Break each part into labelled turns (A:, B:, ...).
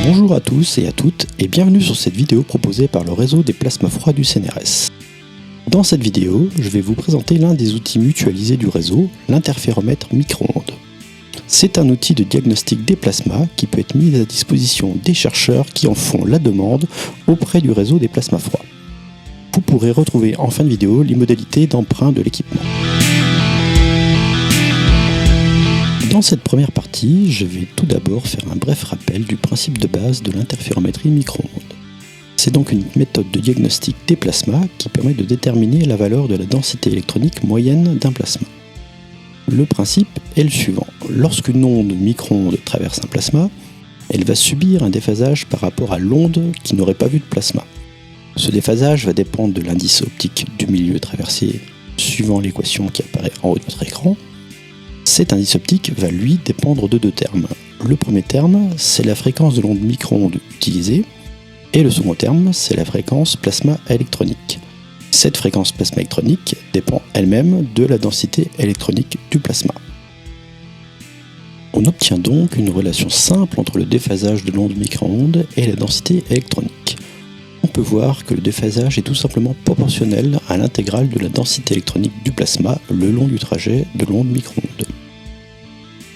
A: Bonjour à tous et à toutes et bienvenue sur cette vidéo proposée par le réseau des plasmas froids du CNRS. Dans cette vidéo, je vais vous présenter l'un des outils mutualisés du réseau, l'interféromètre micro-ondes. C'est un outil de diagnostic des plasmas qui peut être mis à disposition des chercheurs qui en font la demande auprès du réseau des plasmas froids. Vous pourrez retrouver en fin de vidéo les modalités d'emprunt de l'équipement. Dans cette première partie, je vais tout d'abord faire un bref rappel du principe de base de l'interférométrie micro-ondes. C'est donc une méthode de diagnostic des plasmas qui permet de déterminer la valeur de la densité électronique moyenne d'un plasma. Le principe est le suivant. Lorsqu'une onde micro-onde traverse un plasma, elle va subir un déphasage par rapport à l'onde qui n'aurait pas vu de plasma. Ce déphasage va dépendre de l'indice optique du milieu traversé suivant l'équation qui apparaît en haut de votre écran. Cet indice optique va lui dépendre de deux termes. Le premier terme, c'est la fréquence de l'onde micro-onde utilisée, et le second terme, c'est la fréquence plasma électronique. Cette fréquence plasma électronique dépend elle-même de la densité électronique du plasma. On obtient donc une relation simple entre le déphasage de l'onde micro-onde et la densité électronique. On peut voir que le déphasage est tout simplement proportionnel à l'intégrale de la densité électronique du plasma le long du trajet de l'onde micro-onde.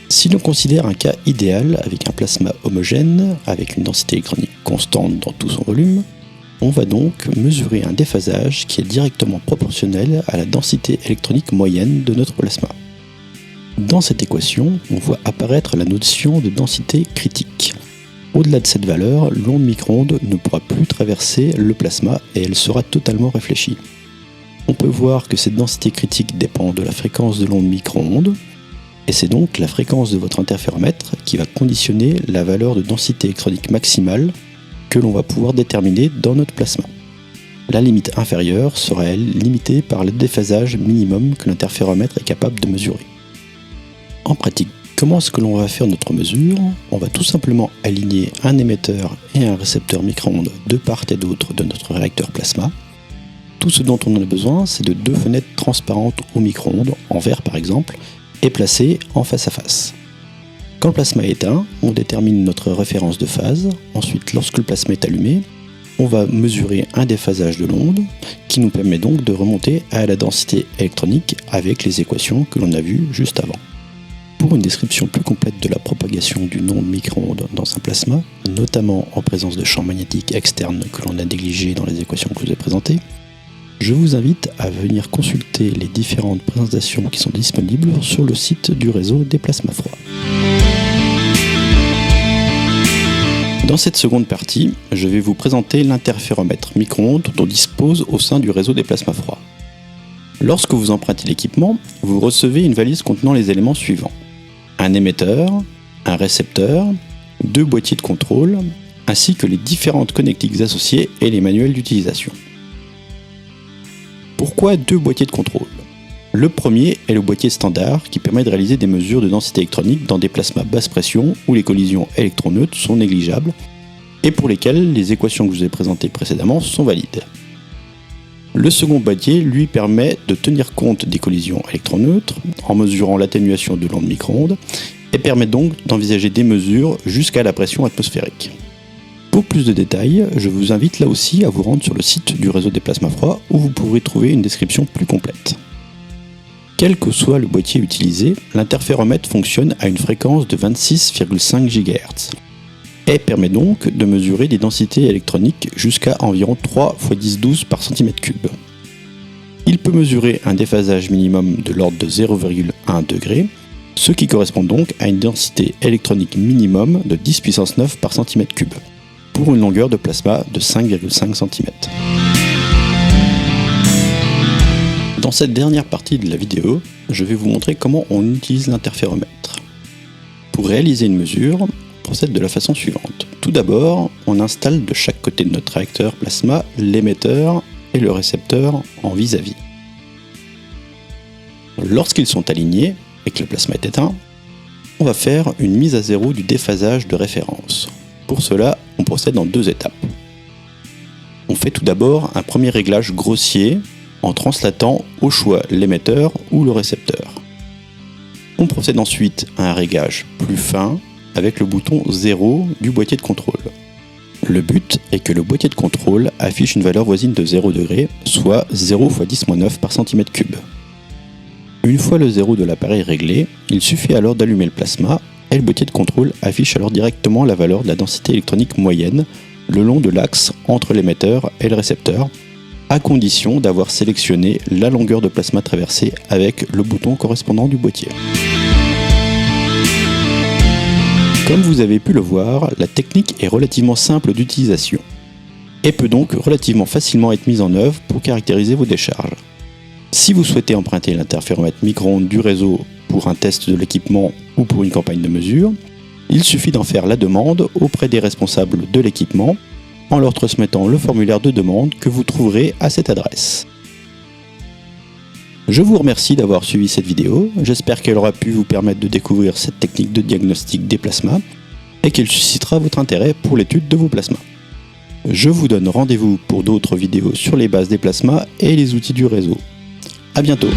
A: Si l'on considère un cas idéal avec un plasma homogène, avec une densité électronique constante dans tout son volume, on va donc mesurer un déphasage qui est directement proportionnel à la densité électronique moyenne de notre plasma. Dans cette équation, on voit apparaître la notion de densité critique. Au-delà de cette valeur, l'onde micro-onde ne pourra plus traverser le plasma et elle sera totalement réfléchie. On peut voir que cette densité critique dépend de la fréquence de l'onde micro-onde, et c'est donc la fréquence de votre interféromètre qui va conditionner la valeur de densité électronique maximale que l'on va pouvoir déterminer dans notre plasma. La limite inférieure sera elle limitée par le déphasage minimum que l'interféromètre est capable de mesurer. En pratique, comment est-ce que l'on va faire notre mesure? On va tout simplement aligner un émetteur et un récepteur micro-ondes de part et d'autre de notre réacteur plasma. Tout ce dont on a besoin, c'est de deux fenêtres transparentes au micro-ondes, en verre par exemple, et placées en face à face. Quand le plasma est éteint, on détermine notre référence de phase. Ensuite, lorsque le plasma est allumé, on va mesurer un déphasage de l'onde qui nous permet donc de remonter à la densité électronique avec les équations que l'on a vues juste avant. Pour une description plus complète de la propagation d'une onde micro-ondes dans un plasma, notamment en présence de champs magnétiques externes que l'on a négligés dans les équations que je vous ai présentées, je vous invite à venir consulter les différentes présentations qui sont disponibles sur le site du réseau des plasmas froids. Dans cette seconde partie, je vais vous présenter l'interféromètre micro-ondes dont on dispose au sein du réseau des plasmas froids. Lorsque vous empruntez l'équipement, vous recevez une valise contenant les éléments suivants. Un émetteur, un récepteur, deux boîtiers de contrôle, ainsi que les différentes connectiques associées et les manuels d'utilisation. Pourquoi deux boîtiers de contrôle? Le premier est le boîtier standard qui permet de réaliser des mesures de densité électronique dans des plasmas basse pression où les collisions électroneutres sont négligeables et pour lesquelles les équations que je vous ai présentées précédemment sont valides. Le second boîtier lui permet de tenir compte des collisions électroneutres en mesurant l'atténuation de l'onde micro-ondes et permet donc d'envisager des mesures jusqu'à la pression atmosphérique. Pour plus de détails, je vous invite là aussi à vous rendre sur le site du réseau des plasmas froids où vous pourrez trouver une description plus complète. Quel que soit le boîtier utilisé, l'interféromètre fonctionne à une fréquence de 26,5 GHz et permet donc de mesurer des densités électroniques jusqu'à environ 3 × 10^12 par cm3. Il peut mesurer un déphasage minimum de l'ordre de 0,1 degré, ce qui correspond donc à une densité électronique minimum de 10 puissance 9 par cm3, pour une longueur de plasma de 5,5 cm. Dans cette dernière partie de la vidéo, je vais vous montrer comment on utilise l'interféromètre. Pour réaliser une mesure, on procède de la façon suivante. Tout d'abord, on installe de chaque côté de notre réacteur plasma l'émetteur et le récepteur en vis-à-vis. Lorsqu'ils sont alignés et que le plasma est éteint, on va faire une mise à zéro du déphasage de référence. Pour cela, on procède en deux étapes. On fait tout d'abord un premier réglage grossier en translatant au choix l'émetteur ou le récepteur. On procède ensuite à un réglage plus fin avec le bouton 0 du boîtier de contrôle. Le but est que le boîtier de contrôle affiche une valeur voisine de 0 degré, soit 0 x 10-9 par cm3. Une fois le 0 de l'appareil réglé, il suffit alors d'allumer le plasma et le boîtier de contrôle affiche alors directement la valeur de la densité électronique moyenne le long de l'axe entre l'émetteur et le récepteur, à condition d'avoir sélectionné la longueur de plasma traversée avec le bouton correspondant du boîtier. Comme vous avez pu le voir, la technique est relativement simple d'utilisation et peut donc relativement facilement être mise en œuvre pour caractériser vos décharges. Si vous souhaitez emprunter l'interféromètre micro-ondes du réseau pour un test de l'équipement ou pour une campagne de mesure, il suffit d'en faire la demande auprès des responsables de l'équipement en leur transmettant le formulaire de demande que vous trouverez à cette adresse. Je vous remercie d'avoir suivi cette vidéo, j'espère qu'elle aura pu vous permettre de découvrir cette technique de diagnostic des plasmas et qu'elle suscitera votre intérêt pour l'étude de vos plasmas. Je vous donne rendez-vous pour d'autres vidéos sur les bases des plasmas et les outils du réseau. A bientôt.